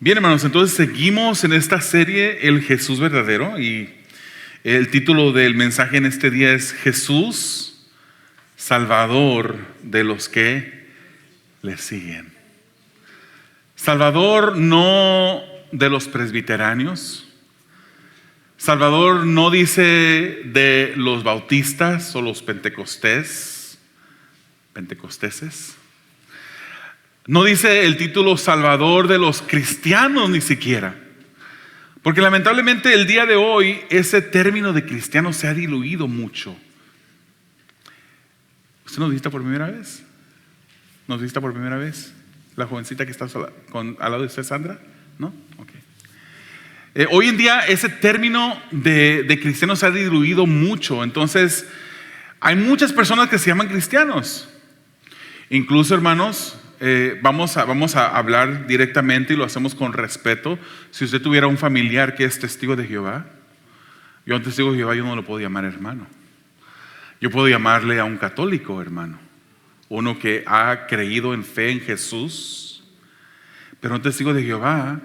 Bien, hermanos, entonces seguimos en esta serie El Jesús verdadero, y el título del mensaje en este día es Jesús, Salvador de los que le siguen. Salvador no de los presbiteranios, Salvador no dice de los bautistas o los pentecosteses. No dice el título Salvador de los cristianos ni siquiera. Porque lamentablemente el día de hoy ese término de cristiano se ha diluido mucho. ¿Usted nos visita por primera vez? ¿Nos visita por primera vez? ¿La jovencita que está al lado de usted, Sandra? ¿No? Ok. Hoy en día ese término de cristiano se ha diluido mucho. Entonces hay muchas personas que se llaman cristianos. Incluso, hermanos, vamos a hablar directamente y lo hacemos con respeto. Si usted tuviera un familiar que es testigo de Jehová, yo a un testigo de Jehová yo no lo puedo llamar hermano. Yo puedo llamarle a un católico hermano, uno que ha creído en fe en Jesús, pero un testigo de Jehová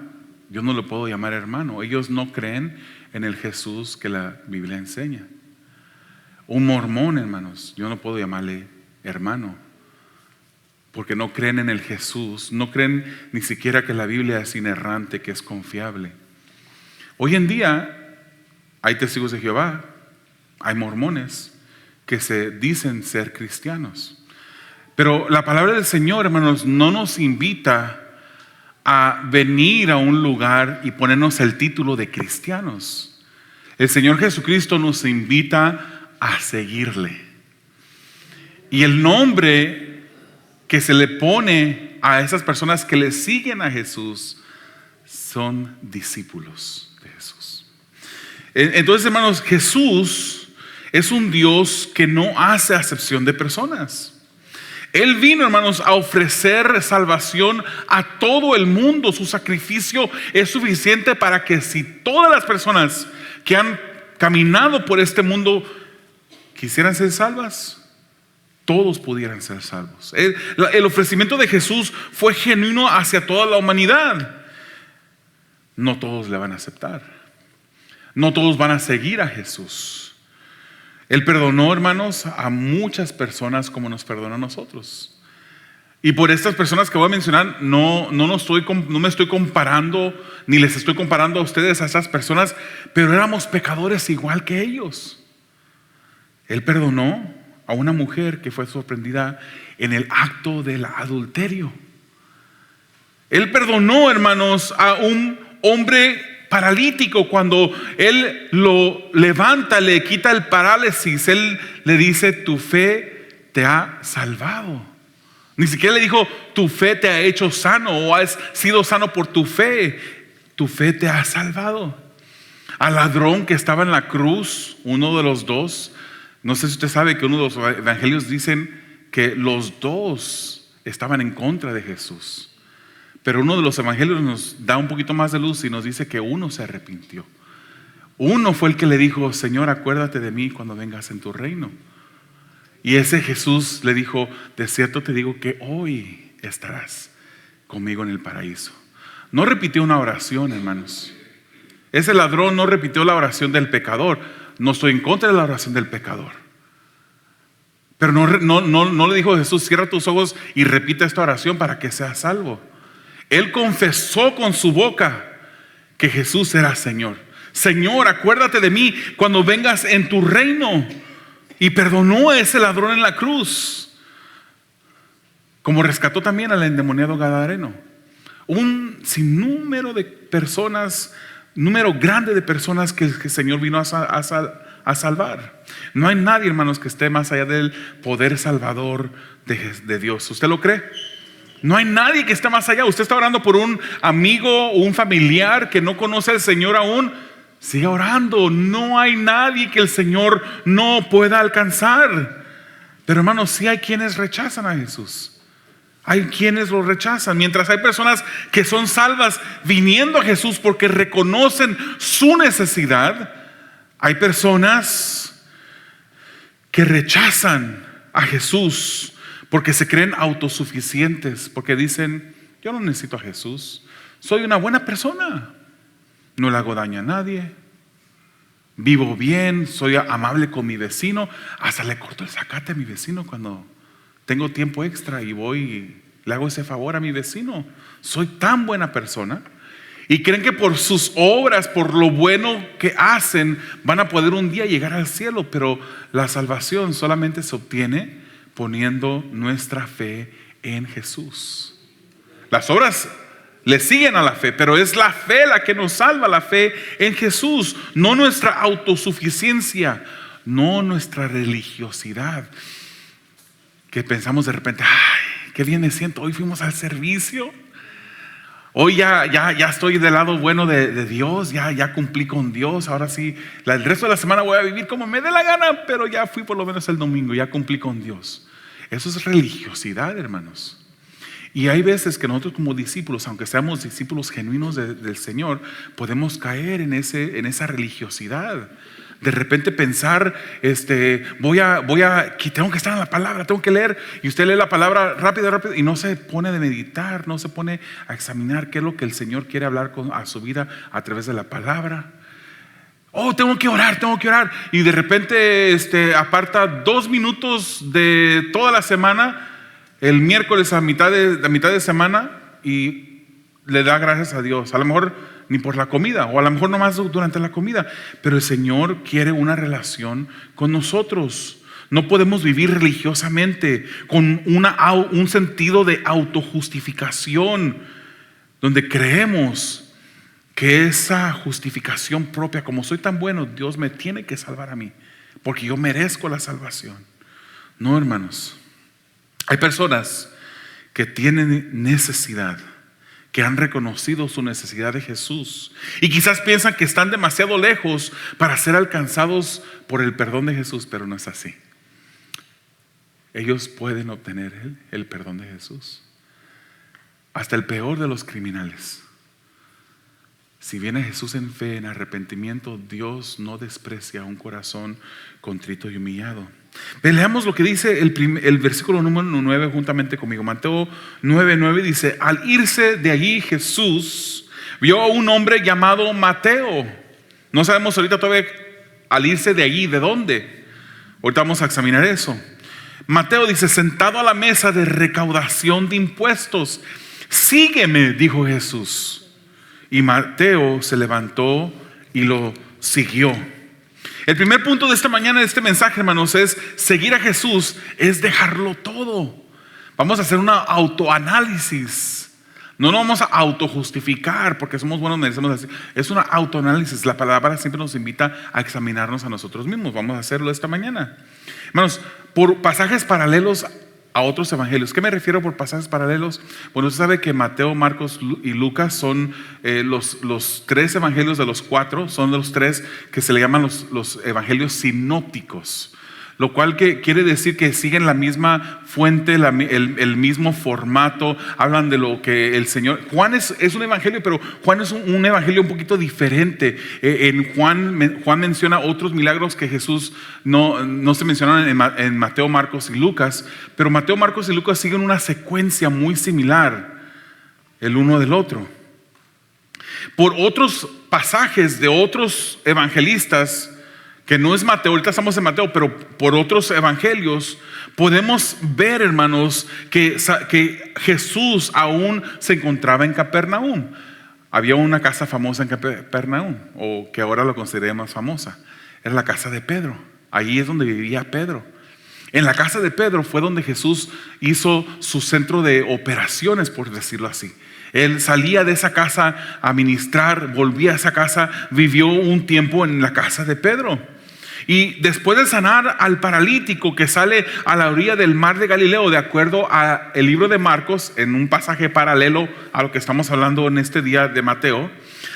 yo no lo puedo llamar hermano. Ellos no creen en el Jesús que la Biblia enseña. Un mormón, hermanos, yo no puedo llamarle hermano, porque no creen en el Jesús, no creen ni siquiera que la Biblia es inerrante, que es confiable. Hoy en día hay testigos de Jehová, hay mormones que se dicen ser cristianos. Pero la palabra del Señor, hermanos, no nos invita a venir a un lugar y ponernos el título de cristianos. El Señor Jesucristo nos invita a seguirle. Y el nombre que se le pone a esas personas que le siguen a Jesús son discípulos de Jesús. Entonces, hermanos, Jesús es un Dios que no hace acepción de personas. Él vino, hermanos, a ofrecer salvación a todo el mundo. Su sacrificio es suficiente para que si todas las personas que han caminado por este mundo quisieran ser salvas, todos pudieran ser salvos. El ofrecimiento de Jesús fue genuino hacia toda la humanidad. No todos le van a aceptar. No todos van a seguir a Jesús. Él perdonó, hermanos, a muchas personas como nos perdona a nosotros. Y por estas personas que voy a mencionar, no me estoy comparando, ni les estoy comparando a ustedes, a esas personas, pero éramos pecadores igual que ellos. Él perdonó a una mujer que fue sorprendida en el acto del adulterio. Él perdonó, hermanos, a un hombre paralítico cuando él lo levanta, le quita el parálisis. Él le dice: tu fe te ha salvado. Ni siquiera le dijo: tu fe te ha hecho sano o has sido sano por tu fe. Tu fe te ha salvado. Al ladrón que estaba en la cruz, uno de los dos, no sé si usted sabe que uno de los evangelios dicen que los dos estaban en contra de Jesús. Pero uno de los evangelios nos da un poquito más de luz y nos dice que uno se arrepintió. Uno fue el que le dijo: Señor, acuérdate de mí cuando vengas en tu reino. Y ese Jesús le dijo: de cierto te digo que hoy estarás conmigo en el paraíso. No repitió una oración, hermanos. Ese ladrón no repitió la oración del pecador. No estoy en contra de la oración del pecador, pero no le dijo a Jesús: cierra tus ojos y repite esta oración para que seas salvo. Él confesó con su boca que Jesús era Señor. Señor, acuérdate de mí cuando vengas en tu reino. Y perdonó a ese ladrón en la cruz, como rescató también al endemoniado gadareno. Un sinnúmero de personas, número grande de personas que el Señor vino a salvar. No hay nadie, hermanos, que esté más allá del poder salvador de Dios. ¿Usted lo cree? No hay nadie que esté más allá. Usted está orando por un amigo o un familiar que no conoce al Señor aún. Siga orando. No hay nadie que el Señor no pueda alcanzar. Pero, hermanos, sí hay quienes rechazan a Jesús. Hay quienes lo rechazan. Mientras hay personas que son salvas viniendo a Jesús porque reconocen su necesidad, hay personas que rechazan a Jesús porque se creen autosuficientes, porque dicen: yo no necesito a Jesús, Soy una buena persona. No le hago daño a nadie. Vivo bien, soy amable con mi vecino. Hasta le corto el zacate a mi vecino cuando tengo tiempo extra y voy y le hago ese favor a mi vecino. Soy tan buena persona. Y creen que por sus obras, por lo bueno que hacen, van a poder un día llegar al cielo. Pero la salvación solamente se obtiene poniendo nuestra fe en Jesús. Las obras le siguen a la fe, pero es la fe la que nos salva, la fe en Jesús, no nuestra autosuficiencia, no nuestra religiosidad. Que pensamos de repente, ay, qué bien me siento, hoy fuimos al servicio, hoy ya estoy del lado bueno de Dios, ya cumplí con Dios, ahora sí, el resto de la semana voy a vivir como me dé la gana, pero ya fui por lo menos el domingo, ya cumplí con Dios. Eso es religiosidad, hermanos. Y hay veces que nosotros como discípulos, aunque seamos discípulos genuinos del Señor, podemos caer en esa religiosidad. De repente pensar, que tengo que estar en la palabra, tengo que leer. Y usted lee la palabra rápido y no se pone de meditar, no se pone a examinar qué es lo que el Señor quiere hablar a su vida a través de la palabra. Oh, tengo que orar. Y de repente aparta 2 minutos de toda la semana, el miércoles a mitad de semana, y le da gracias a Dios. A lo mejor ni por la comida, o a lo mejor nomás durante la comida, pero el Señor quiere una relación con nosotros. No podemos vivir religiosamente con un sentido de autojustificación, donde creemos que esa justificación propia, como soy tan bueno, Dios me tiene que salvar a mí, porque yo merezco la salvación. No, hermanos. Hay personas que tienen necesidad, que han reconocido su necesidad de Jesús y quizás piensan que están demasiado lejos para ser alcanzados por el perdón de Jesús, pero no es así. Ellos pueden obtener el perdón de Jesús. Hasta el peor de los criminales. Si viene Jesús en fe, en arrepentimiento, Dios no desprecia un corazón contrito y humillado. Leamos lo que dice el versículo número 9 juntamente conmigo. Mateo 9:9 dice: al irse de allí Jesús vio a un hombre llamado Mateo. No sabemos ahorita todavía al irse de allí de dónde. Ahorita vamos a examinar eso. Mateo dice: sentado a la mesa de recaudación de impuestos. Sígueme, dijo Jesús. Y Mateo se levantó y lo siguió. El primer punto de esta mañana, de este mensaje, hermanos, es seguir a Jesús, es dejarlo todo. Vamos a hacer un autoanálisis. No nos vamos a autojustificar porque somos buenos, merecemos así. Es un autoanálisis. La palabra siempre nos invita a examinarnos a nosotros mismos. Vamos a hacerlo esta mañana. Hermanos, por pasajes paralelos a otros evangelios. ¿Qué me refiero por pasajes paralelos? Bueno, usted sabe que Mateo, Marcos y Lucas son los 3 evangelios de los 4, son de los 3 que se le llaman los evangelios sinópticos. Lo cual que quiere decir que siguen la misma fuente, el mismo formato, hablan de lo que el Señor. Juan es un evangelio, pero Juan es un evangelio un poquito diferente. En Juan menciona otros milagros que Jesús no se mencionan en Mateo, Marcos y Lucas, pero Mateo, Marcos y Lucas siguen una secuencia muy similar el uno del otro. Por otros pasajes de otros evangelistas, que no es Mateo, ahorita estamos en Mateo, pero por otros evangelios podemos ver, hermanos, que Jesús aún se encontraba en Capernaum. Había una casa famosa en Capernaum, o que ahora lo consideramos famosa. Era la casa de Pedro. Allí es donde vivía Pedro. En la casa de Pedro fue donde Jesús hizo su centro de operaciones, por decirlo así. Él salía de esa casa a ministrar, volvía a esa casa, vivió un tiempo en la casa de Pedro. Y después de sanar al paralítico que sale a la orilla del mar de Galileo, de acuerdo al libro de Marcos, en un pasaje paralelo a lo que estamos hablando en este día de Mateo,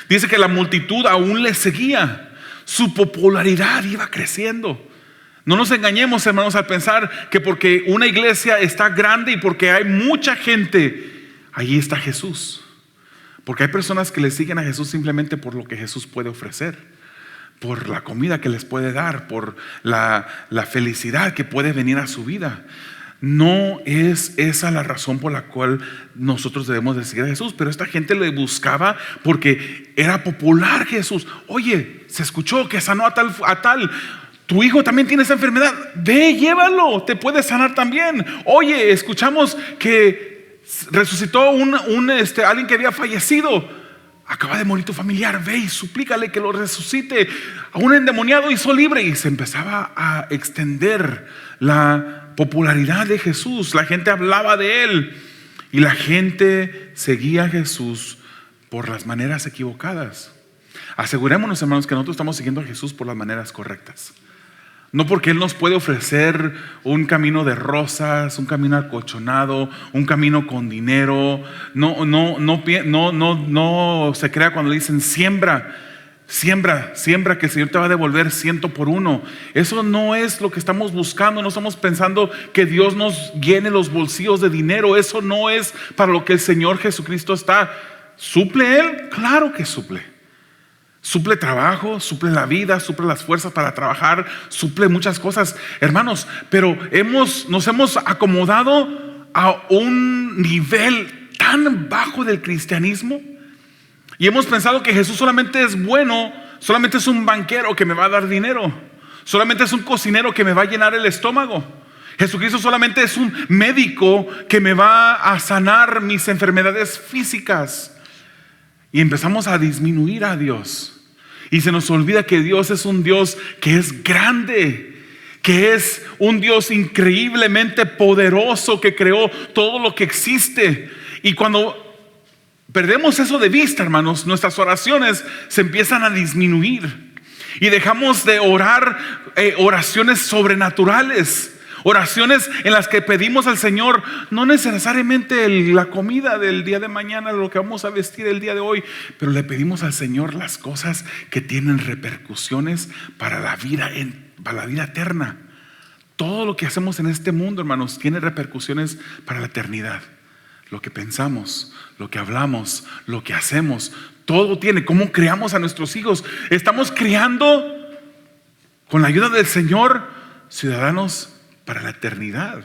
dice que la multitud aún le seguía. Su popularidad iba creciendo. No nos engañemos, hermanos, al pensar que porque una iglesia está grande y porque hay mucha gente, allí está Jesús. Porque hay personas que le siguen a Jesús simplemente por lo que Jesús puede ofrecer, por la comida que les puede dar, por la felicidad que puede venir a su vida. No es esa la razón por la cual nosotros debemos de seguir a Jesús. Pero esta gente le buscaba porque era popular Jesús. Oye, se escuchó que sanó a tal. Tu hijo también tiene esa enfermedad. Ve, llévalo, te puede sanar también. Oye, escuchamos que resucitó alguien que había fallecido. Acaba de morir tu familiar. Ve y suplícale que lo resucite. A un endemoniado hizo libre. Y se empezaba a extender la popularidad de Jesús. La gente hablaba de él y la gente seguía a Jesús por las maneras equivocadas. Asegurémonos, hermanos, que nosotros estamos siguiendo a Jesús por las maneras correctas. No porque Él nos puede ofrecer un camino de rosas, un camino acolchonado, un camino con dinero. No se crea cuando le dicen siembra, que el Señor te va a devolver 100 por 1. Eso no es lo que estamos buscando. No estamos pensando que Dios nos llene los bolsillos de dinero. Eso no es para lo que el Señor Jesucristo está. ¿Suple Él? Claro que suple. Suple trabajo, suple la vida, suple las fuerzas para trabajar, suple muchas cosas, hermanos. Pero nos hemos acomodado a un nivel tan bajo del cristianismo y hemos pensado que Jesús solamente es bueno, solamente es un banquero que me va a dar dinero, solamente es un cocinero que me va a llenar el estómago. Jesucristo solamente es un médico que me va a sanar mis enfermedades físicas. Y empezamos a disminuir a Dios. Y se nos olvida que Dios es un Dios que es grande, que es un Dios increíblemente poderoso, que creó todo lo que existe. Y cuando perdemos eso de vista, hermanos, nuestras oraciones se empiezan a disminuir. Y dejamos de orar oraciones sobrenaturales. Oraciones en las que pedimos al Señor no necesariamente la comida del día de mañana, lo que vamos a vestir el día de hoy, pero le pedimos al Señor las cosas que tienen repercusiones para la vida eterna. Todo lo que hacemos en este mundo, hermanos, tiene repercusiones para la eternidad. Lo que pensamos, lo que hablamos, lo que hacemos, todo tiene. ¿Cómo criamos a nuestros hijos? Estamos criando con la ayuda del Señor ciudadanos para la eternidad.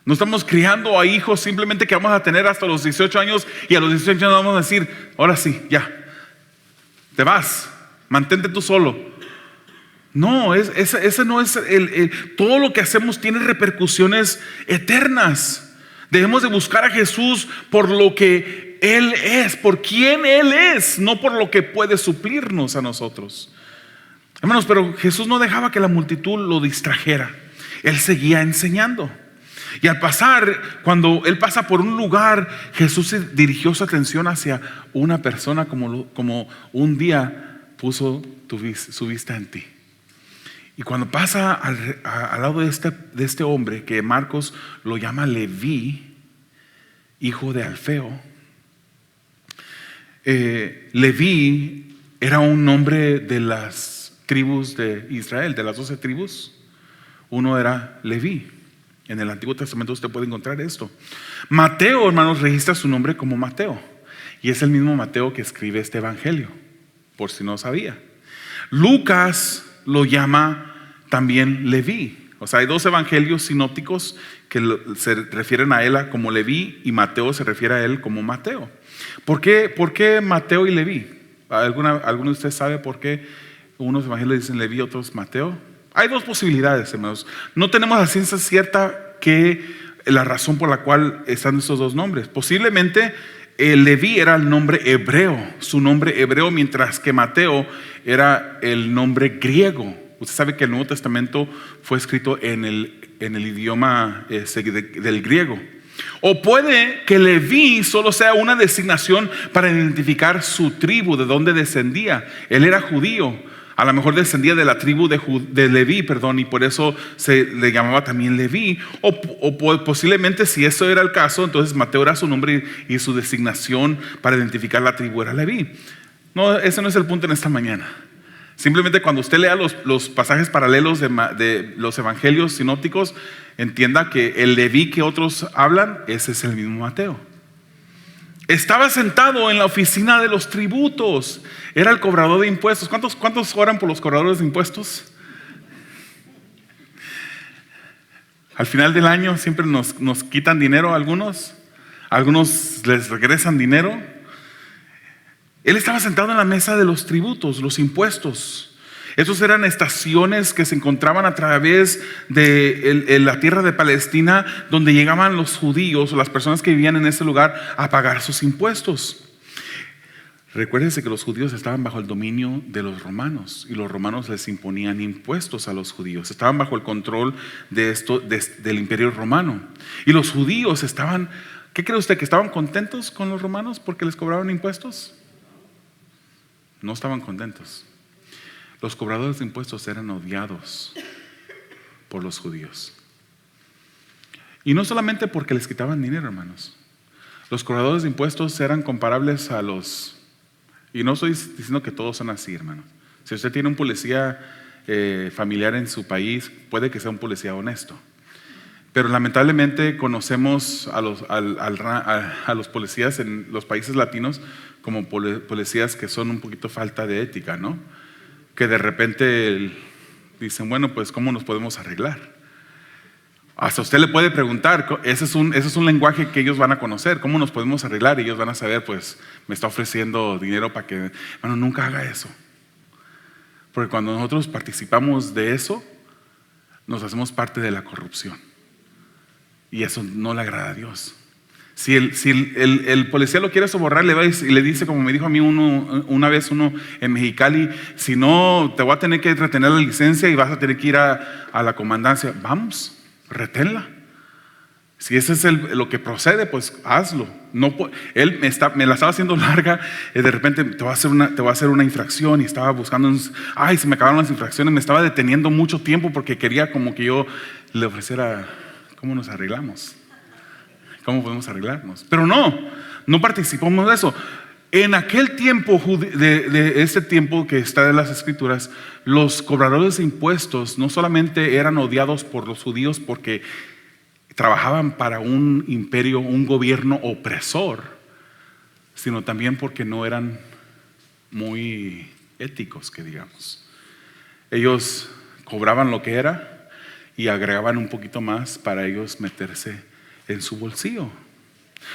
No estamos criando a hijos simplemente que vamos a tener hasta los 18 años y a los 18 años vamos a decir, ahora sí, ya, te vas, mantente tú solo. No, ese no es todo lo que hacemos tiene repercusiones eternas. Debemos de buscar a Jesús por lo que Él es, por quién Él es, no por lo que puede suplirnos a nosotros. Hermanos, pero Jesús no dejaba que la multitud lo distrajera. Él seguía enseñando. Y al pasar, cuando Él pasa por un lugar, Jesús se dirigió su atención hacia una persona como un día puso su vista en ti. Y cuando pasa al lado de este hombre, que Marcos lo llama Leví, hijo de Alfeo. Leví era un nombre de las tribus de Israel, de las 12 tribus. Uno era Leví. En el Antiguo Testamento usted puede encontrar esto. Mateo, hermanos, registra su nombre como Mateo. Y es el mismo Mateo que escribe este evangelio, por si no sabía. Lucas lo llama también Leví. O sea, hay dos evangelios sinópticos que se refieren a él como Leví, y Mateo se refiere a él como Mateo. ¿Por qué Mateo y Leví? ¿Alguno de ustedes sabe por qué unos evangelios dicen Leví, otros Mateo? Hay dos posibilidades, hermanos. No tenemos la ciencia cierta que la razón por la cual están estos dos nombres. Posiblemente Leví era el nombre hebreo, su nombre hebreo, mientras que Mateo era el nombre griego. Usted sabe que el Nuevo Testamento fue escrito en el idioma del griego. O puede que Leví solo sea una designación para identificar su tribu, de dónde descendía. Él era judío. A lo mejor descendía de la tribu de Leví, y por eso se le llamaba también Leví. O posiblemente, si eso era el caso, entonces Mateo era su nombre y su designación para identificar la tribu era Leví. No, ese no es el punto en esta mañana. Simplemente cuando usted lea los pasajes paralelos de los evangelios sinópticos, entienda que el Leví que otros hablan, ese es el mismo Mateo. Estaba sentado en la oficina de los tributos. Era el cobrador de impuestos. ¿Cuántos oran por los cobradores de impuestos? Al final del año siempre nos quitan dinero a algunos les regresan dinero. Él estaba sentado en la mesa de los tributos, los impuestos. Esos eran estaciones que se encontraban a través de la tierra de Palestina, donde llegaban los judíos o las personas que vivían en ese lugar a pagar sus impuestos. Recuérdense que los judíos estaban bajo el dominio de los romanos y los romanos les imponían impuestos a los judíos. Estaban bajo el control del imperio romano. Y los judíos estaban, ¿qué cree usted? ¿Que estaban contentos con los romanos porque les cobraban impuestos? No estaban contentos. Los cobradores de impuestos eran odiados por los judíos. Y no solamente porque les quitaban dinero, hermanos. Los cobradores de impuestos eran comparables a los... Y no estoy diciendo que todos son así, hermanos. Si usted tiene un policía familiar en su país, puede que sea un policía honesto. Pero lamentablemente conocemos a los policías en los países latinos como policías que son un poquito falta de ética, ¿no? Que de repente dicen, bueno, pues ¿cómo nos podemos arreglar? Hasta usted le puede preguntar, ese es un lenguaje que ellos van a conocer, ¿cómo nos podemos arreglar? Y ellos van a saber, pues me está ofreciendo dinero para que... Bueno, nunca haga eso. Porque cuando nosotros participamos de eso, nos hacemos parte de la corrupción. Y eso no le agrada a Dios. Si el policía lo quiere sobornar, le va y le dice, como me dijo a mí una vez uno en Mexicali, si no, te voy a tener que retener la licencia y vas a tener que ir a la comandancia. Vamos, reténla. Si ese es lo que procede, pues hazlo. No, él me la estaba haciendo larga, de repente te voy a hacer una infracción y estaba buscando, se me acabaron las infracciones, me estaba deteniendo mucho tiempo porque quería como que yo le ofreciera, ¿cómo nos arreglamos? ¿Cómo podemos arreglarnos? Pero no participamos de eso. En aquel tiempo, de ese tiempo que está en las Escrituras, los cobradores de impuestos no solamente eran odiados por los judíos porque trabajaban para un imperio, un gobierno opresor, sino también porque no eran muy éticos, que digamos. Ellos cobraban lo que era y agregaban un poquito más para ellos meterse en su bolsillo.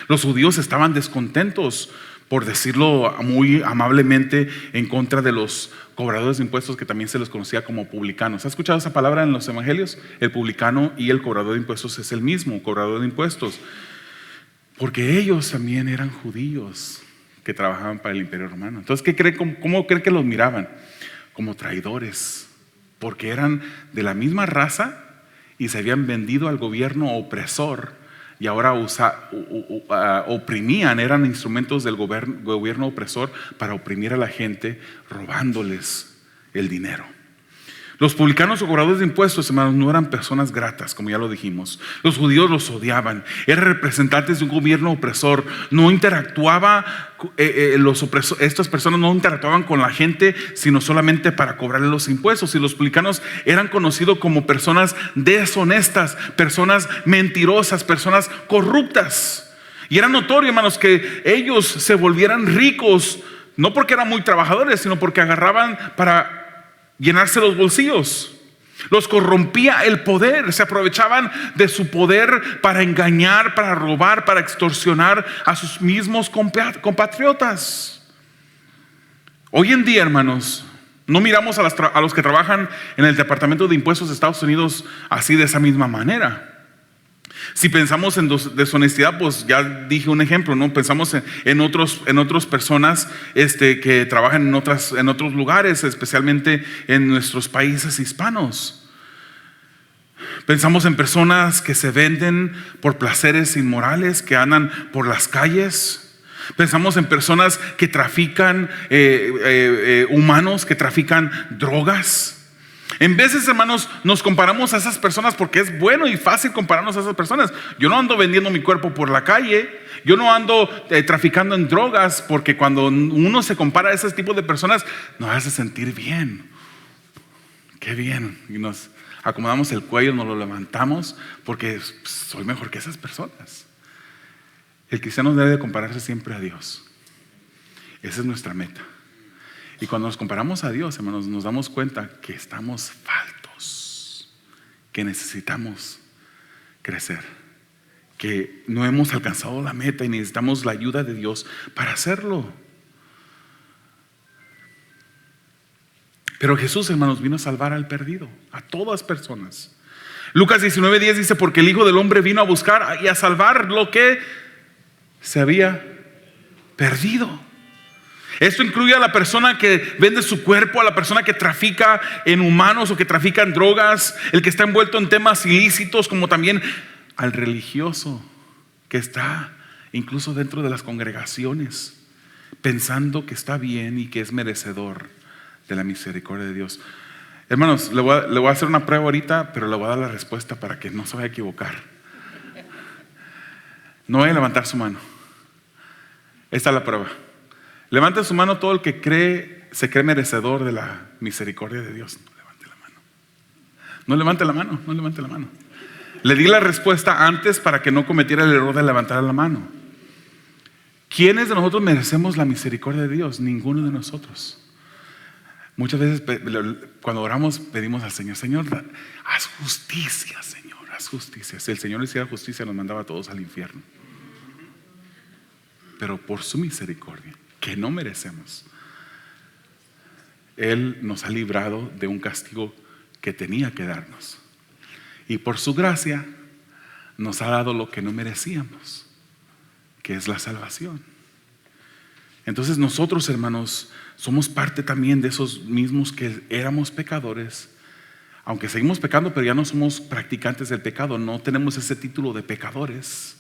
Los judíos estaban descontentos, por decirlo muy amablemente, en contra de los cobradores de impuestos, que también se les conocía como publicanos. ¿Ha escuchado esa palabra en los evangelios? El publicano y el cobrador de impuestos es el mismo, cobrador de impuestos, porque ellos también eran judíos que trabajaban para el imperio romano. Entonces, ¿cómo cree que los miraban? Como traidores, porque eran de la misma raza y se habían vendido al gobierno opresor. Y ahora oprimían, eran instrumentos del gobierno opresor para oprimir a la gente, robándoles el dinero. Los publicanos o cobradores de impuestos, hermanos, no eran personas gratas, como ya lo dijimos. Los judíos los odiaban, eran representantes de un gobierno opresor. No interactuaba, estas personas no interactuaban con la gente, sino solamente para cobrarle los impuestos. Y los publicanos eran conocidos como personas deshonestas, personas mentirosas, personas corruptas. Y era notorio, hermanos, que ellos se volvieran ricos, no porque eran muy trabajadores, sino porque agarraban para llenarse los bolsillos. Los corrompía el poder, se aprovechaban de su poder para engañar, para robar, para extorsionar a sus mismos compatriotas. Hoy en día, hermanos, no miramos a los que trabajan en el Departamento de Impuestos de Estados Unidos así, de esa misma manera. Si pensamos en deshonestidad, pues ya dije un ejemplo, ¿no? Pensamos en otras personas que trabajan en otros lugares, especialmente en nuestros países hispanos. Pensamos en personas que se venden por placeres inmorales, que andan por las calles. Pensamos en personas que trafican humanos, que trafican drogas. En veces, hermanos, nos comparamos a esas personas porque es bueno y fácil compararnos a esas personas. Yo no ando vendiendo mi cuerpo por la calle, yo no ando traficando en drogas, porque cuando uno se compara a ese tipo de personas nos hace sentir bien. Qué bien. Y nos acomodamos el cuello, nos lo levantamos porque soy mejor que esas personas. El cristiano debe de compararse siempre a Dios. Esa es nuestra meta. Y cuando nos comparamos a Dios, hermanos, nos damos cuenta que estamos faltos, que necesitamos crecer, que no hemos alcanzado la meta y necesitamos la ayuda de Dios para hacerlo. Pero Jesús, hermanos, vino a salvar al perdido, a todas personas. Lucas 19:10 dice: porque el Hijo del Hombre vino a buscar y a salvar lo que se había perdido. Esto incluye a la persona que vende su cuerpo, a la persona que trafica en humanos o que trafica en drogas, el que está envuelto en temas ilícitos, como también al religioso que está incluso dentro de las congregaciones pensando que está bien y que es merecedor de la misericordia de Dios. Hermanos, le voy a hacer una prueba ahorita, pero le voy a dar la respuesta para que no se vaya a equivocar. No vaya a levantar su mano. Esta es la prueba. Levante su mano todo el que se cree merecedor de la misericordia de Dios. No levante la mano. No levante la mano, no levante la mano. Le di la respuesta antes para que no cometiera el error de levantar la mano. ¿Quiénes de nosotros merecemos la misericordia de Dios? Ninguno de nosotros. Muchas veces cuando oramos pedimos al Señor: Señor, haz justicia, Señor, haz justicia. Si el Señor hiciera justicia, nos mandaba a todos al infierno. Pero por su misericordia, que no merecemos, Él nos ha librado de un castigo que tenía que darnos. Y por su gracia nos ha dado lo que no merecíamos, que es la salvación. Entonces nosotros, hermanos, somos parte también de esos mismos que éramos pecadores, aunque seguimos pecando, pero ya no somos practicantes del pecado, no tenemos ese título de pecadores.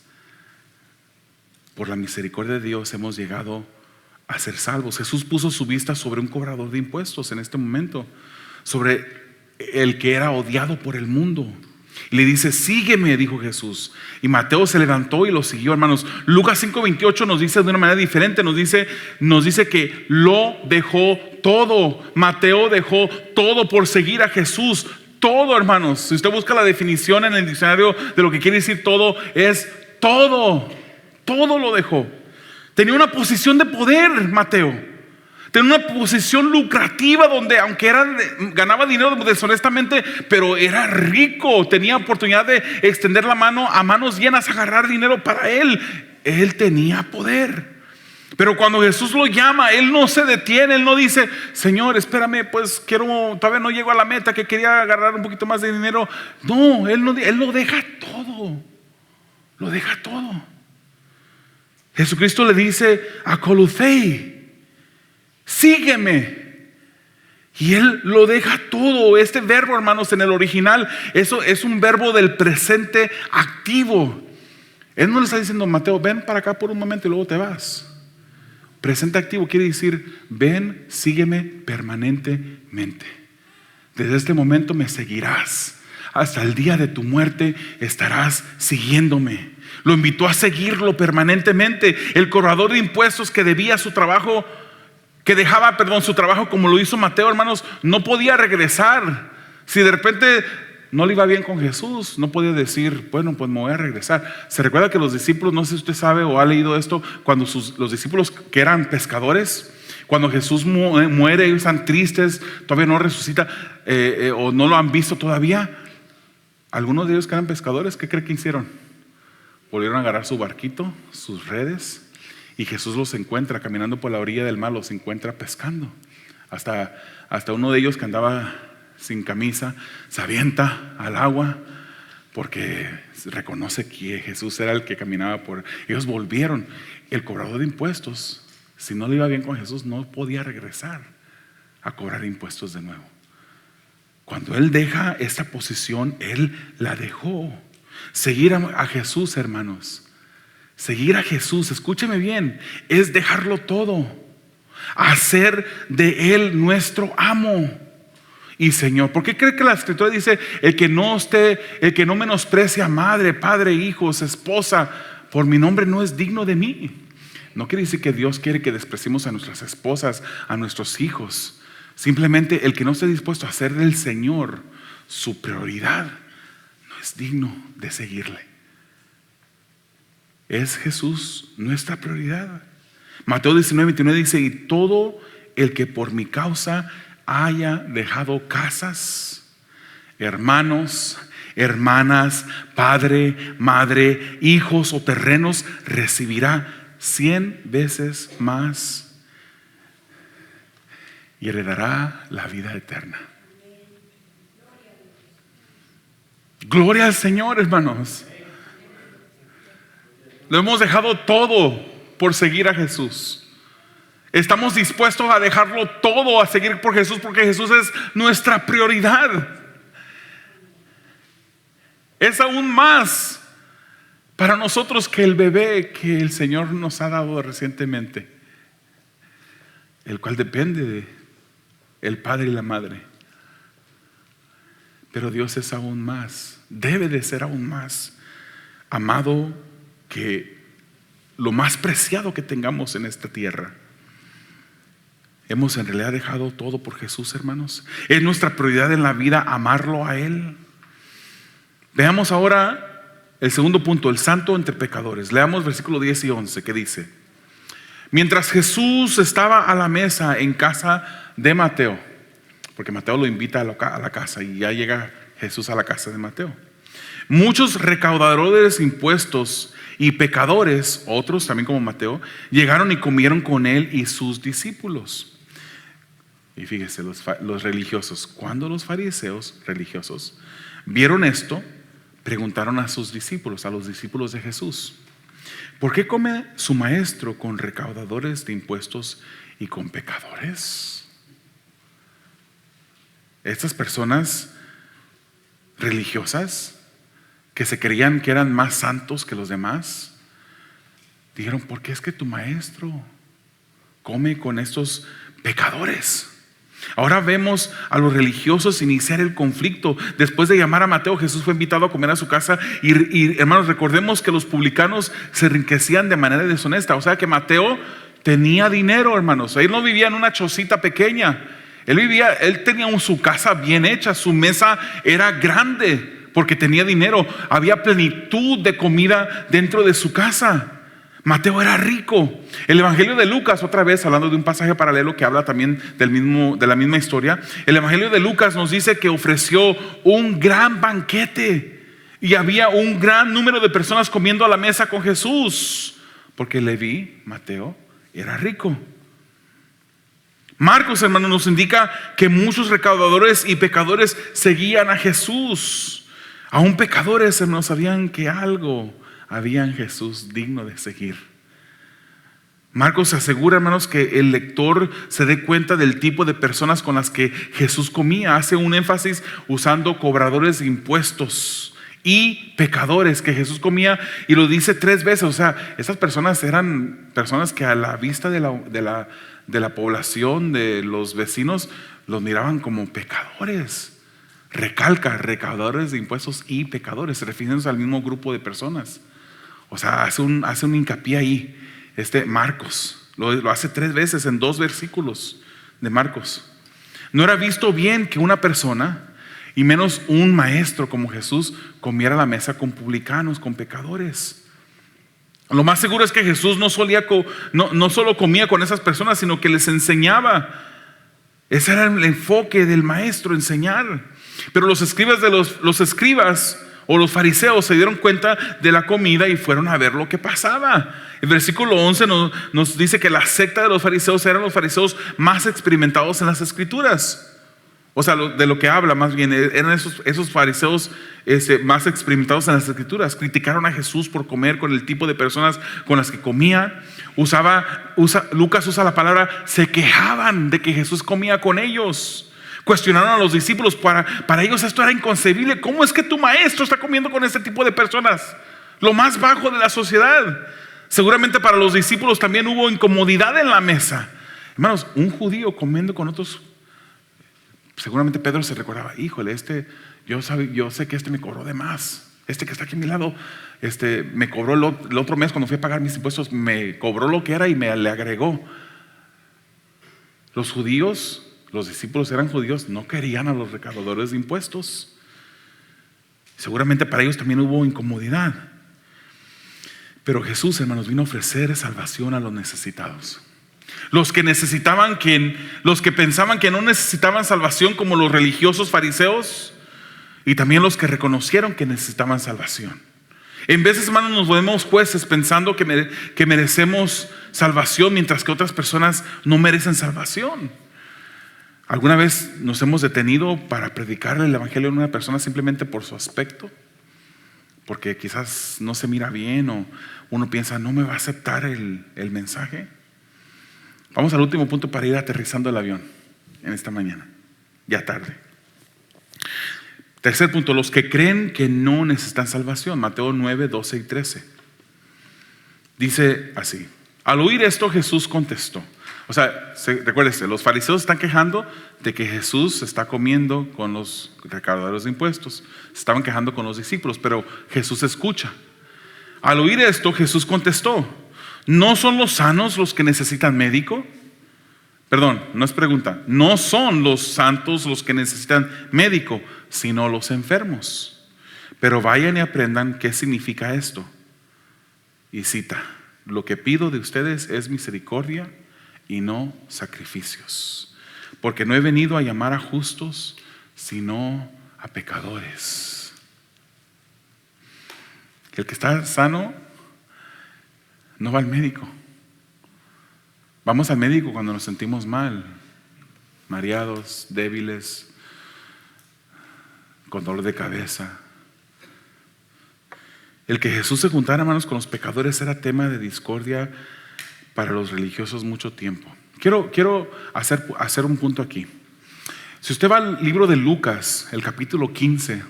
Por la misericordia de Dios hemos llegado a ser salvos. Jesús puso su vista sobre un cobrador de impuestos en este momento, sobre el que era odiado por el mundo. Y le dice: sígueme, dijo Jesús. Y Mateo se levantó y lo siguió, hermanos. Lucas 5:28 nos dice de una manera diferente, nos dice que lo dejó todo. Mateo dejó todo por seguir a Jesús. Todo, hermanos. Si usted busca la definición en el diccionario de lo que quiere decir todo, es todo. Todo lo dejó. Tenía una posición de poder, Mateo. Tenía una posición lucrativa donde, aunque ganaba dinero deshonestamente, pero era rico. Tenía oportunidad de extender la mano a manos llenas, agarrar dinero para él. Él tenía poder. Pero cuando Jesús lo llama, Él no se detiene. Él no dice: Señor, espérame, pues todavía no llego a la meta, que quería agarrar un poquito más de dinero. No, Él lo deja todo. Lo deja todo. Jesucristo le dice a Coluthei: sígueme. Y Él lo deja todo. Este verbo, hermanos, en el original, eso es un verbo del presente activo. Él no le está diciendo: Mateo, ven para acá por un momento y luego te vas. Presente activo quiere decir: ven, sígueme permanentemente. Desde este momento me seguirás. Hasta el día de tu muerte estarás siguiéndome. Lo invitó a seguirlo permanentemente. El cobrador de impuestos que debía su trabajo, que dejaba, su trabajo como lo hizo Mateo, hermanos, no podía regresar. Si de repente no le iba bien con Jesús, no podía decir: bueno, pues me voy a regresar. Se recuerda que los discípulos, no sé si usted sabe o ha leído esto, cuando los discípulos que eran pescadores, cuando Jesús muere, ellos están tristes, todavía no resucita, o no lo han visto todavía. Algunos de ellos que eran pescadores, ¿qué cree que hicieron? Volvieron a agarrar su barquito, sus redes, y Jesús los encuentra caminando por la orilla del mar, los encuentra pescando. Hasta uno de ellos, que andaba sin camisa, se avienta al agua porque reconoce que Jesús era el que caminaba por. Ellos volvieron. El cobrador de impuestos, si no le iba bien con Jesús, no podía regresar a cobrar impuestos de nuevo. Cuando Él deja esta posición, Él la dejó. Seguir a Jesús, hermanos, seguir a Jesús, escúcheme bien, es dejarlo todo, hacer de Él nuestro amo y Señor. ¿Por qué cree que la Escritura dice: el que no menosprecia a madre, padre, hijos, esposa, por mi nombre no es digno de mí? No quiere decir que Dios quiere que despreciemos a nuestras esposas, a nuestros hijos. Simplemente el que no esté dispuesto a hacer del Señor su prioridad no es digno de seguirle. Es Jesús nuestra prioridad. Mateo 19:29 dice: y todo el que por mi causa haya dejado casas, hermanos, hermanas, padre, madre, hijos o terrenos, recibirá 100 veces más y heredará la vida eterna. Gloria al Señor, hermanos. Lo hemos dejado todo por seguir a Jesús. Estamos dispuestos a dejarlo todo, a seguir por Jesús, porque Jesús es nuestra prioridad. Es aún más para nosotros que el bebé que el Señor nos ha dado recientemente, el cual depende del padre y la madre. Pero Dios es aún más, debe de ser aún más amado que lo más preciado que tengamos en esta tierra. Hemos en realidad dejado todo por Jesús, hermanos. Es nuestra prioridad en la vida amarlo a Él. Veamos ahora el segundo punto, el santo entre pecadores. Leamos versículo 10 y 11 que dice: mientras Jesús estaba a la mesa en casa de Mateo, porque Mateo lo invita a la casa y ya llega Jesús a la casa de Mateo, muchos recaudadores de impuestos y pecadores, otros también como Mateo, llegaron y comieron con él y sus discípulos. Y fíjese, los religiosos, cuando los fariseos religiosos vieron esto, preguntaron a sus discípulos, a los discípulos de Jesús: ¿por qué come su maestro con recaudadores de impuestos y con pecadores? Estas personas religiosas que se creían que eran más santos que los demás, dijeron: ¿por qué es que tu maestro come con estos pecadores? Ahora vemos a los religiosos iniciar el conflicto. Después de llamar a Mateo, Jesús fue invitado a comer a su casa y hermanos, recordemos que los publicanos se enriquecían de manera deshonesta. O sea que Mateo tenía dinero, hermanos. Él no vivía en una chocita pequeña. Él tenía su casa bien hecha, su mesa era grande porque tenía dinero. Había plenitud de comida dentro de su casa. Mateo era rico. El Evangelio de Lucas, otra vez hablando de un pasaje paralelo que habla también de la misma historia, el Evangelio de Lucas nos dice que ofreció un gran banquete y había un gran número de personas comiendo a la mesa con Jesús, porque Leví, Mateo, era rico. Marcos, hermanos, nos indica que muchos recaudadores y pecadores seguían a Jesús. Aún pecadores, hermanos, sabían que algo había en Jesús digno de seguir. Marcos asegura, hermanos, que el lector se dé cuenta del tipo de personas con las que Jesús comía. Hace un énfasis usando cobradores de impuestos y pecadores que Jesús comía, y lo dice 3 veces. O sea, esas personas eran personas que a la vista de la población, de los vecinos, los miraban como pecadores. Recalca, recaudadores de impuestos y pecadores, refiriéndose al mismo grupo de personas. O sea, hace un hincapié ahí. Marcos lo hace 3 veces en 2 versículos de Marcos. No era visto bien que una persona, y menos un maestro como Jesús, comiera a la mesa con publicanos, con pecadores. Lo más seguro es que Jesús no solo comía con esas personas, sino que les enseñaba. Ese era el enfoque del maestro, enseñar. Pero los escribas o los fariseos se dieron cuenta de la comida y fueron a ver lo que pasaba. El versículo 11 nos dice que la secta de los fariseos eran los fariseos más experimentados en las escrituras. O sea, de lo que habla más bien, eran esos fariseos más experimentados en las escrituras. Criticaron a Jesús por comer con el tipo de personas con las que comía. Lucas usa la palabra, se quejaban de que Jesús comía con ellos. Cuestionaron a los discípulos. Para ellos esto era inconcebible. ¿Cómo es que tu maestro está comiendo con este tipo de personas? Lo más bajo de la sociedad. Seguramente para los discípulos también hubo incomodidad en la mesa. Hermanos, un judío comiendo con otros. Seguramente Pedro se recordaba: híjole, yo sé que me cobró de más. Que está aquí a mi lado, me cobró el otro mes cuando fui a pagar mis impuestos, me cobró lo que era y le agregó. Los judíos, los discípulos eran judíos, no querían a los recaudadores de impuestos. Seguramente para ellos también hubo incomodidad. Pero Jesús, hermanos, vino a ofrecer salvación a los necesitados. Los que pensaban que no necesitaban salvación, como los religiosos fariseos, y también los que reconocieron que necesitaban salvación. En veces, hermanos, nos volvemos jueces pensando que merecemos salvación, mientras que otras personas no merecen salvación. ¿Alguna vez nos hemos detenido para predicarle el evangelio a una persona simplemente por su aspecto? Porque quizás no se mira bien, o uno piensa, no me va a aceptar el mensaje. Vamos al último punto para ir aterrizando el avión en esta mañana, ya tarde. Tercer punto, los que creen que no necesitan salvación. Mateo 9, 12 y 13. Dice así: al oír esto, Jesús contestó. O sea, recuérdese, los fariseos están quejando de que Jesús está comiendo con los recaudadores de impuestos. Se estaban quejando con los discípulos, pero Jesús escucha. Al oír esto, Jesús contestó: ¿no son los sanos los que necesitan médico? Perdón, no es pregunta. No son los santos los que necesitan médico, sino los enfermos. Pero vayan y aprendan qué significa esto. Y cita: lo que pido de ustedes es misericordia y no sacrificios, porque no he venido a llamar a justos, sino a pecadores. El que está sano no va al médico. Vamos al médico cuando nos sentimos mal, mareados, débiles, con dolor de cabeza. El que Jesús se juntara, hermanos, con los pecadores era tema de discordia para los religiosos mucho tiempo. Quiero hacer un punto aquí. Si usted va al libro de Lucas, el capítulo 15,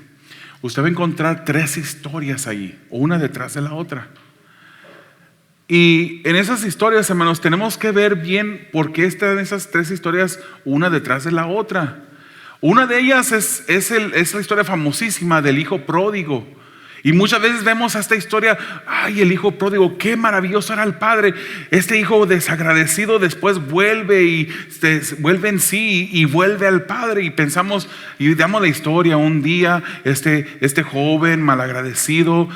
usted va a encontrar 3 historias ahí, una detrás de la otra. Y en esas historias, hermanos, tenemos que ver bien por qué están esas 3 historias una detrás de la otra. Una de ellas es la historia famosísima del hijo pródigo. Y muchas veces vemos esta historia, ay, el hijo pródigo, qué maravilloso era el padre. Este hijo desagradecido después vuelve en sí y vuelve al padre. Y pensamos, y damos la historia, un día este joven malagradecido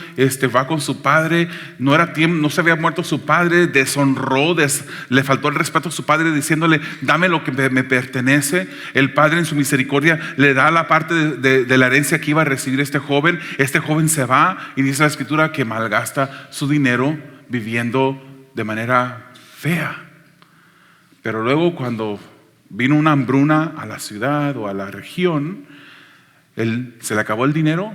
va con su padre, no se había muerto su padre, deshonró, le faltó el respeto a su padre diciéndole, dame lo que me pertenece. El padre en su misericordia le da la parte de la herencia que iba a recibir este joven se va. Y dice la escritura que malgasta su dinero viviendo de manera fea. Pero luego, cuando vino una hambruna a la ciudad o a la región, se le acabó el dinero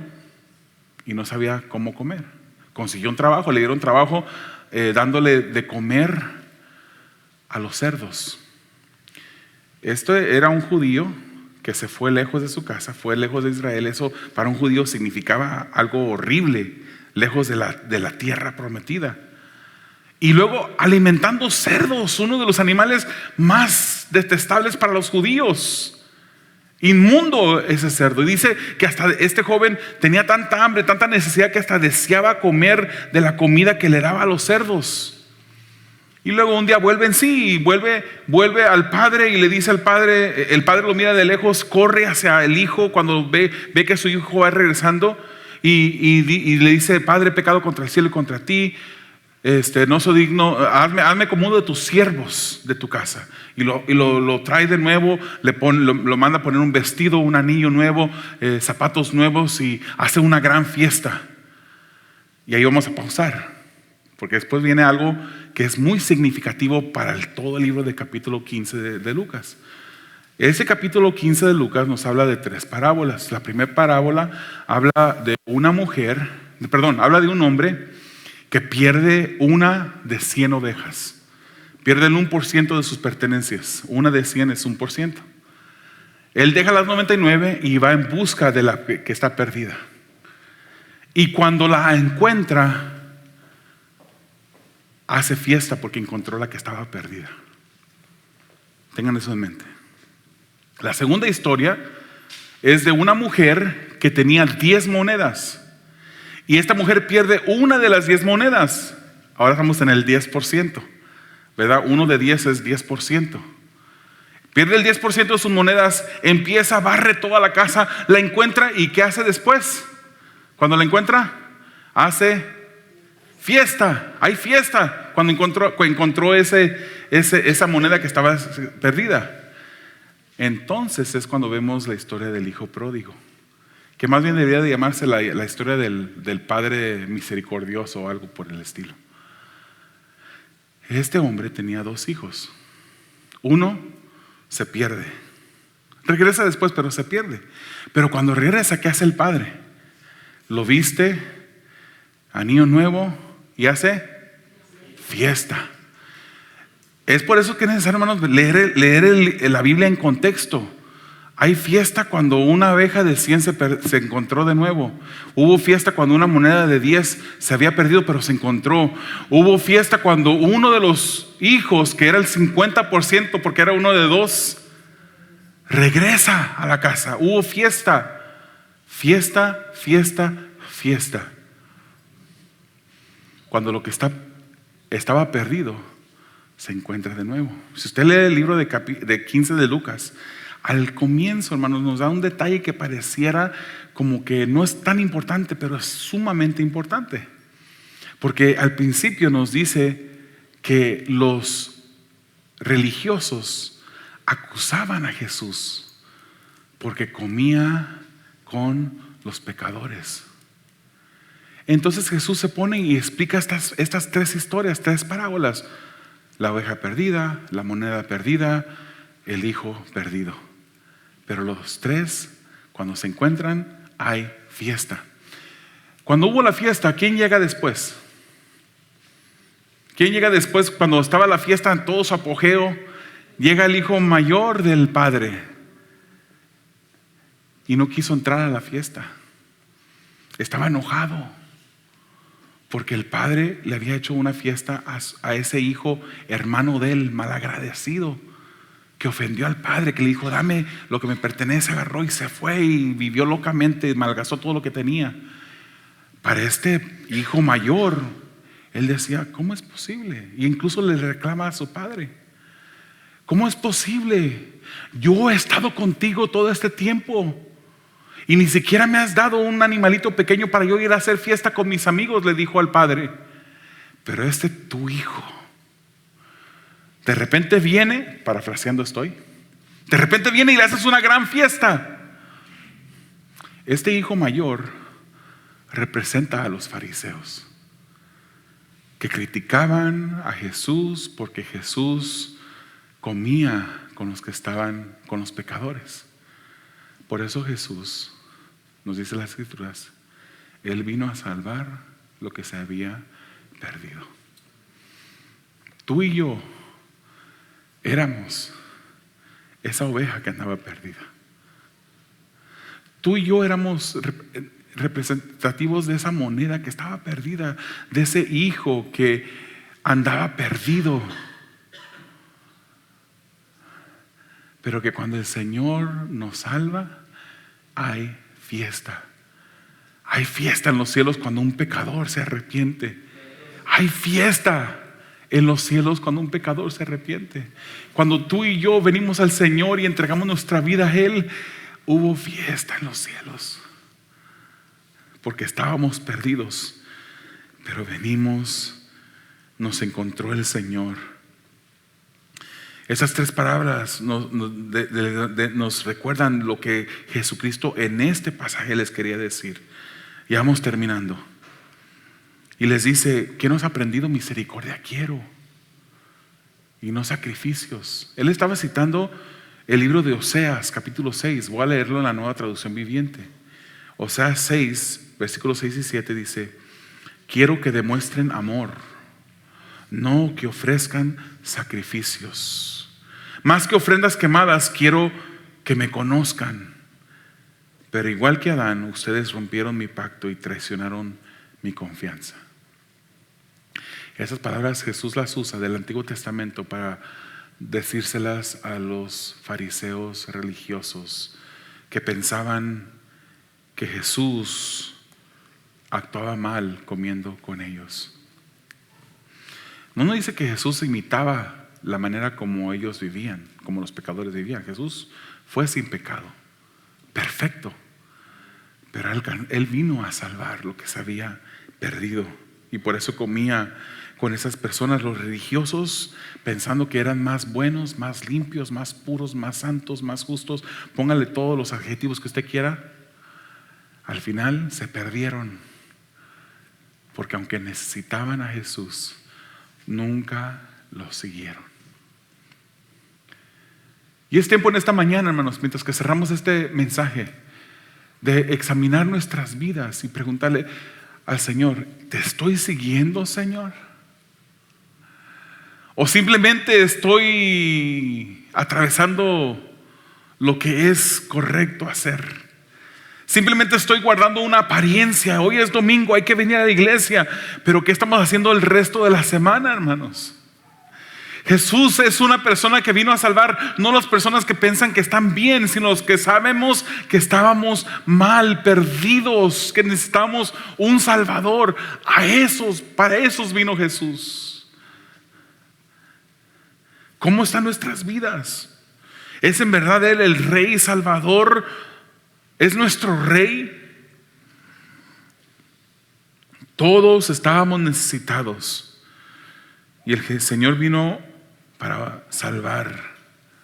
y no sabía cómo comer. Consiguió un trabajo, le dieron trabajo dándole de comer a los cerdos. Esto era un judío que se fue lejos de su casa, fue lejos de Israel. Eso para un judío significaba algo horrible, lejos de la tierra prometida. Y luego alimentando cerdos, uno de los animales más detestables para los judíos. Inmundo ese cerdo. Y dice que hasta este joven tenía tanta hambre, tanta necesidad, que hasta deseaba comer de la comida que le daba a los cerdos. Y luego un día vuelve en sí y vuelve al padre y le dice al padre, el padre lo mira de lejos, corre hacia el hijo cuando ve que su hijo va regresando y le dice: padre, he pecado contra el cielo y contra ti, no soy digno, hazme como uno de tus siervos de tu casa. Y lo trae de nuevo, lo manda a poner un vestido, un anillo nuevo, zapatos nuevos, y hace una gran fiesta. Y ahí vamos a pausar, porque después viene algo que es muy significativo para todo el libro de capítulo 15 de Lucas. Ese capítulo 15 de Lucas nos habla de 3 parábolas. La primera parábola habla de habla de un hombre que pierde una de 100 ovejas. Pierde el 1% de sus pertenencias. Una de 100 es 1%. Él deja las 99 y va en busca de la que está perdida. Y cuando la encuentra, hace fiesta porque encontró la que estaba perdida. Tengan eso en mente. La segunda historia es de una mujer que tenía 10 monedas. Y esta mujer pierde una de las 10 monedas. Ahora estamos en el 10%, ¿verdad? 1 de 10 es 10%. Pierde el 10% de sus monedas, empieza, barre toda la casa, la encuentra, y ¿qué hace después? Cuando la encuentra, hace fiesta. Hay fiesta cuando encontró esa moneda que estaba perdida. Entonces es cuando vemos la historia del hijo pródigo, que más bien debería de llamarse la historia del Padre misericordioso o algo por el estilo. Este hombre tenía 2 hijos. Uno se pierde. Regresa después, pero se pierde. Pero cuando regresa, ¿qué hace el padre? Lo viste, anillo nuevo, y hace fiesta. Es por eso que es necesario, hermanos, leer la Biblia en contexto. Hay fiesta cuando una oveja de 100 se encontró de nuevo. Hubo fiesta cuando una moneda de 10 se había perdido pero se encontró. Hubo fiesta cuando uno de los hijos, que era el 50% porque era uno de 2, regresa a la casa. Hubo fiesta, fiesta, fiesta, fiesta. Cuando lo que estaba perdido se encuentra de nuevo. Si usted lee el libro de 15 de Lucas, al comienzo, hermanos, nos da un detalle que pareciera como que no es tan importante, pero es sumamente importante. Porque al principio nos dice que los religiosos acusaban a Jesús porque comía con los pecadores. Entonces Jesús se pone y explica estas 3 historias, 3 parábolas: la oveja perdida, la moneda perdida, el hijo perdido. Pero los 3, cuando se encuentran, hay fiesta. Cuando hubo la fiesta, ¿quién llega después? ¿Quién llega después? Cuando estaba la fiesta en todo su apogeo, llega el hijo mayor del padre y no quiso entrar a la fiesta. Estaba enojado porque el padre le había hecho una fiesta a ese hijo hermano de él, malagradecido, que ofendió al padre, que le dijo: dame lo que me pertenece. Agarró y se fue y vivió locamente, malgastó todo lo que tenía. Para este hijo mayor, él decía: ¿cómo es posible? Y incluso le reclama a su padre: ¿cómo es posible? Yo he estado contigo todo este tiempo y ni siquiera me has dado un animalito pequeño para yo ir a hacer fiesta con mis amigos, le dijo al padre. Pero tu hijo, de repente viene, parafraseando estoy, de repente viene y le haces una gran fiesta. Este hijo mayor representa a los fariseos, que criticaban a Jesús porque Jesús comía con los que estaban con los pecadores. Por eso Jesús, nos dice las Escrituras, Él vino a salvar lo que se había perdido. Tú y yo éramos esa oveja que andaba perdida. Tú y yo éramos representativos de esa moneda que estaba perdida, de ese hijo que andaba perdido. Pero que cuando el Señor nos salva, hay fiesta. Hay fiesta en los cielos cuando un pecador se arrepiente. Hay fiesta en los cielos cuando un pecador se arrepiente. Cuando tú y yo venimos al Señor y entregamos nuestra vida a Él, hubo fiesta en los cielos. Porque estábamos perdidos, pero venimos, nos encontró el Señor. Esas 3 palabras nos recuerdan lo que Jesucristo en este pasaje les quería decir. Ya vamos terminando. Y les dice: ¿qué no has aprendido? Misericordia quiero y no sacrificios. Él estaba citando el libro de Oseas, capítulo 6. Voy a leerlo en la Nueva Traducción Viviente. Oseas 6, versículos 6 y 7 dice: quiero que demuestren amor, no que ofrezcan sacrificios. Más que ofrendas quemadas, quiero que me conozcan. Pero igual que Adán, ustedes rompieron mi pacto y traicionaron mi confianza. Esas palabras Jesús las usa del Antiguo Testamento para decírselas a los fariseos religiosos que pensaban que Jesús actuaba mal comiendo con ellos. No nos dice que Jesús imitaba la manera como ellos vivían, como los pecadores vivían. Jesús fue sin pecado, perfecto, pero Él vino a salvar lo que se había perdido. Y por eso comía con esas personas, los religiosos, pensando que eran más buenos, más limpios, más puros, más santos, más justos. Póngale todos los adjetivos que usted quiera. al final se perdieron, porque aunque necesitaban a Jesús, nunca lo siguieron. Y es tiempo en esta mañana, hermanos, mientras que cerramos este mensaje, de examinar nuestras vidas y preguntarle al Señor: ¿te estoy siguiendo, Señor? ¿O simplemente estoy atravesando lo que es correcto hacer? Simplemente estoy guardando una apariencia. Hoy es domingo, hay que venir a la iglesia, pero ¿qué estamos haciendo el resto de la semana, hermanos? Jesús es una persona que vino a salvar no las personas que piensan que están bien, sino los que sabemos que estábamos mal, perdidos, que necesitamos un Salvador. Para esos vino Jesús. ¿Cómo están nuestras vidas? ¿Es en verdad Él el Rey Salvador? ¿Es nuestro Rey? Todos estábamos necesitados y el Señor vino para salvar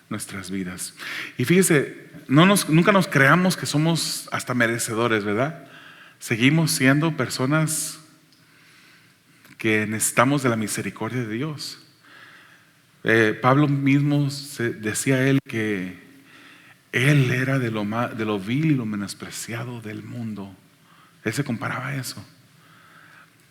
nuestras vidas. Y fíjese, nunca nos creamos que somos hasta merecedores, ¿verdad? Seguimos siendo personas que necesitamos de la misericordia de Dios. Pablo mismo decía él que él era de lo vil y lo menospreciado del mundo. Él se comparaba a eso.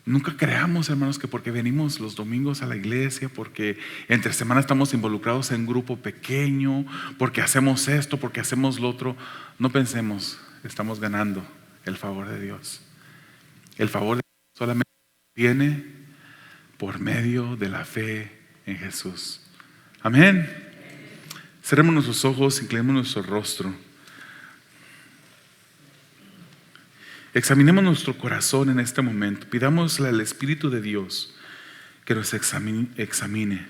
Nunca creamos, hermanos, que porque venimos los domingos a la iglesia, porque entre semana estamos involucrados en un grupo pequeño, porque hacemos esto, porque hacemos lo otro, no pensemos, estamos ganando el favor de Dios. El favor de Dios solamente viene por medio de la fe en Jesús. Amén. Cerremos nuestros ojos, inclinemos nuestro rostro. Examinemos nuestro corazón en este momento. Pidámosle al Espíritu de Dios que nos examine.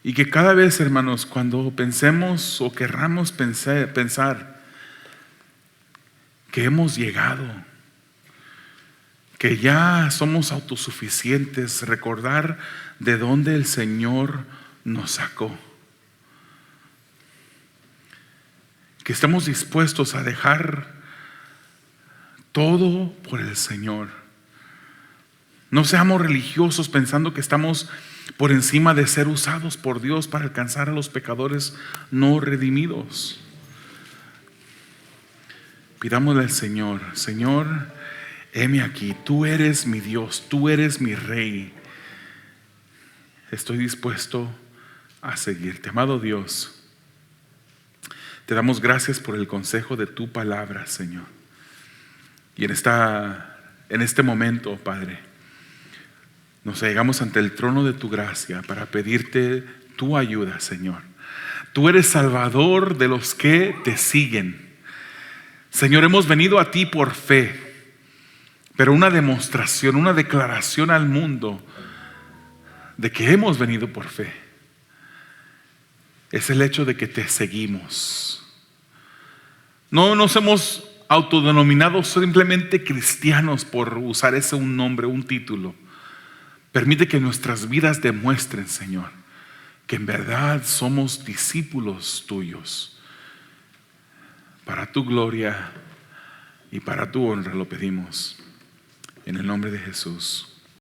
Y que cada vez, hermanos, cuando pensemos o querramos pensar que hemos llegado, que ya somos autosuficientes, recordar de dónde el Señor nos sacó. Que estamos dispuestos a dejar todo por el Señor. No seamos religiosos pensando que estamos por encima de ser usados por Dios para alcanzar a los pecadores no redimidos. Pidámosle al Señor: Señor, heme aquí, tú eres mi Dios, tú eres mi Rey. Estoy dispuesto a seguirte. Amado Dios, te damos gracias por el consejo de tu palabra, Señor. Y en este momento, Padre, nos llegamos ante el trono de tu gracia para pedirte tu ayuda, Señor. Tú eres Salvador de los que te siguen. Señor, hemos venido a ti por fe, pero una demostración, una declaración al mundo de que hemos venido por fe es el hecho de que te seguimos. No nos hemos autodenominados simplemente cristianos por usar ese un nombre, un título. Permite que nuestras vidas demuestren, Señor, que en verdad somos discípulos tuyos. Para tu gloria y para tu honra lo pedimos en el nombre de Jesús.